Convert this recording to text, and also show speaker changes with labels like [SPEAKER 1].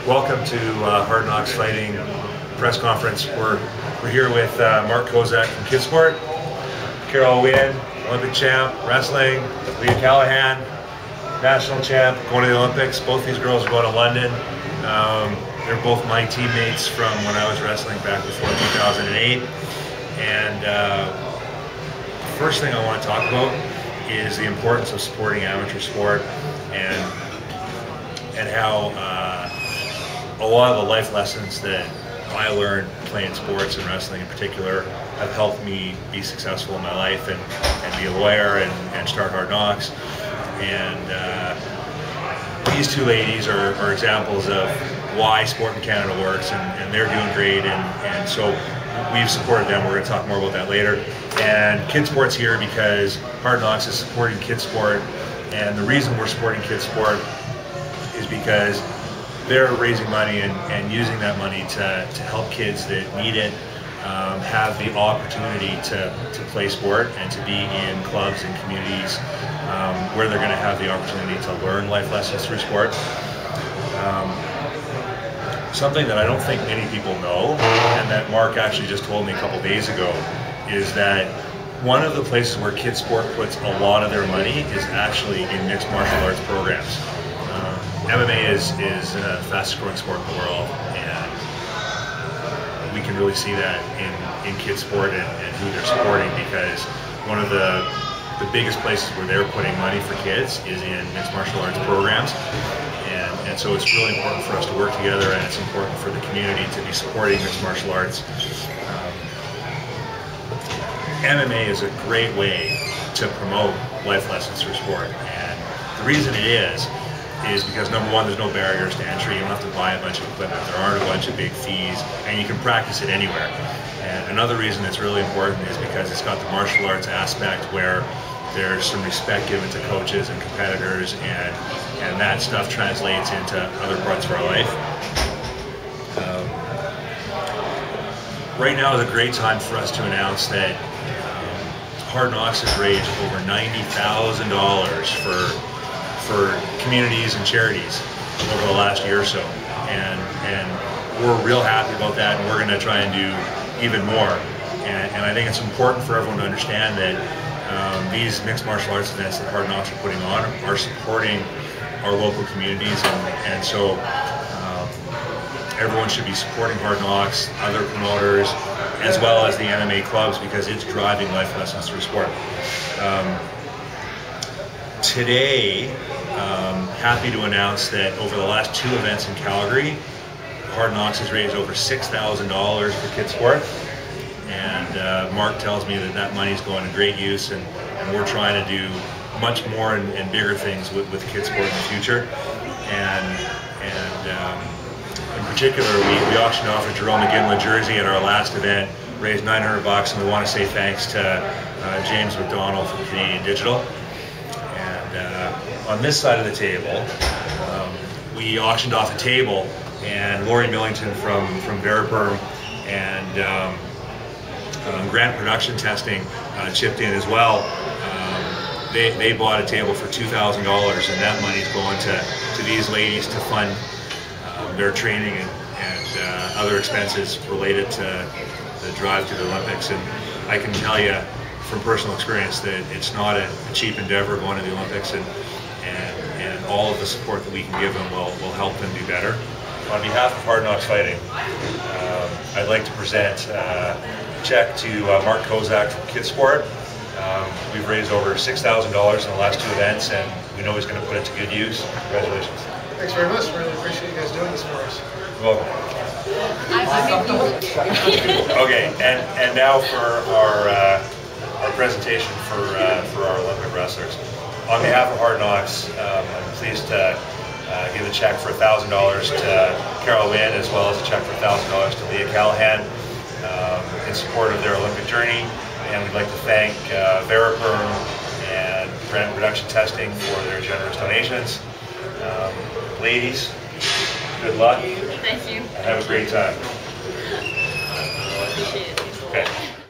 [SPEAKER 1] Welcome to Hard Knocks Fighting press conference. We're here with Mark Kozak from KidSport, Carol Huynh, Olympic champ, wrestling, Leah Callahan, national champ, going to the Olympics. Both these girls are going to London. They're both my teammates from when I was wrestling back before 2008. And the first thing I want to talk about is the importance of supporting amateur sport and how a lot of the life lessons that I learned playing sports and wrestling in particular have helped me be successful in my life and be a lawyer and start Hard Knocks. And these two ladies are examples of why sport in Canada works, and they're doing great, and so we've supported them. We're going to talk more about that later. And KidSport's here because Hard Knocks is supporting KidSport, and the reason we're supporting KidSport is because they're raising money and using that money to help kids that need it have the opportunity to play sport and to be in clubs and communities where they're going to have the opportunity to learn life lessons through sport. Something that I don't think many people know, and that Mark actually just told me a couple days ago, is that one of the places where KidSport puts a lot of their money is actually in mixed martial arts programs. MMA is the fastest growing sport in the world, and we can really see that in KidSport and who they're supporting, because one of the biggest places where they're putting money for kids is in mixed martial arts programs. And so it's really important for us to work together, and it's important for the community to be supporting mixed martial arts. MMA is a great way to promote life lessons through sport, and the reason it is because number one, there's no barriers to entry. You don't have to buy a bunch of equipment. There aren't a bunch of big fees, and you can practice it anywhere. And another reason it's really important is because it's got the martial arts aspect where there's some respect given to coaches and competitors, and that stuff translates into other parts of our life. Right now is a great time for us to announce that Hard Knocks has raised over $90,000 for communities and charities over the last year or so, and we're real happy about that, and we're going to try and do even more. And I think it's important for everyone to understand that these mixed martial arts events that Hard Knocks are putting on are supporting our local communities, and so everyone should be supporting Hard Knocks, other promoters, as well as the MMA clubs, because it's driving life lessons through sport. Today, happy to announce that over the last 2 events in Calgary, Hard Knocks has raised over $6,000 for KidSport, and Mark tells me that money is going to great use, and we're trying to do much more and bigger things with KidSport in the future. And in particular, we auctioned off a Jarome Iginla jersey at our last event, raised $900, and we want to say thanks to James McDonnell from Canadian Digital. On this side of the table, we auctioned off a table, and Lori Millington from Variperm and Grant Production Testing chipped in as well. They bought a table for $2,000, and that money is going to these ladies to fund their training and other expenses related to the drive to the Olympics. And I can tell you from personal experience that it's not a cheap endeavor going to the Olympics, and all of the support that we can give them will help them do better. On behalf of Hard Knocks Fighting, I'd like to present a check to Mark Kozak from KidSport. We've raised over $6,000 in the last 2 events, and we know he's going to put it to good use. Congratulations.
[SPEAKER 2] Thanks very much. Really appreciate you guys doing this for us.
[SPEAKER 1] You're welcome. Okay, and now for our presentation for our Olympic wrestlers. On behalf of Hard Knocks, I'm pleased to give a check for $1,000 to Carol Huynh, as well as a check for $1,000 to Leah Callahan in support of their Olympic journey. And we'd like to thank Variperm and Grant Production Testing for their generous donations. Ladies, good luck.
[SPEAKER 3] Thank you.
[SPEAKER 1] And have a great time.
[SPEAKER 3] I appreciate it.
[SPEAKER 1] Okay.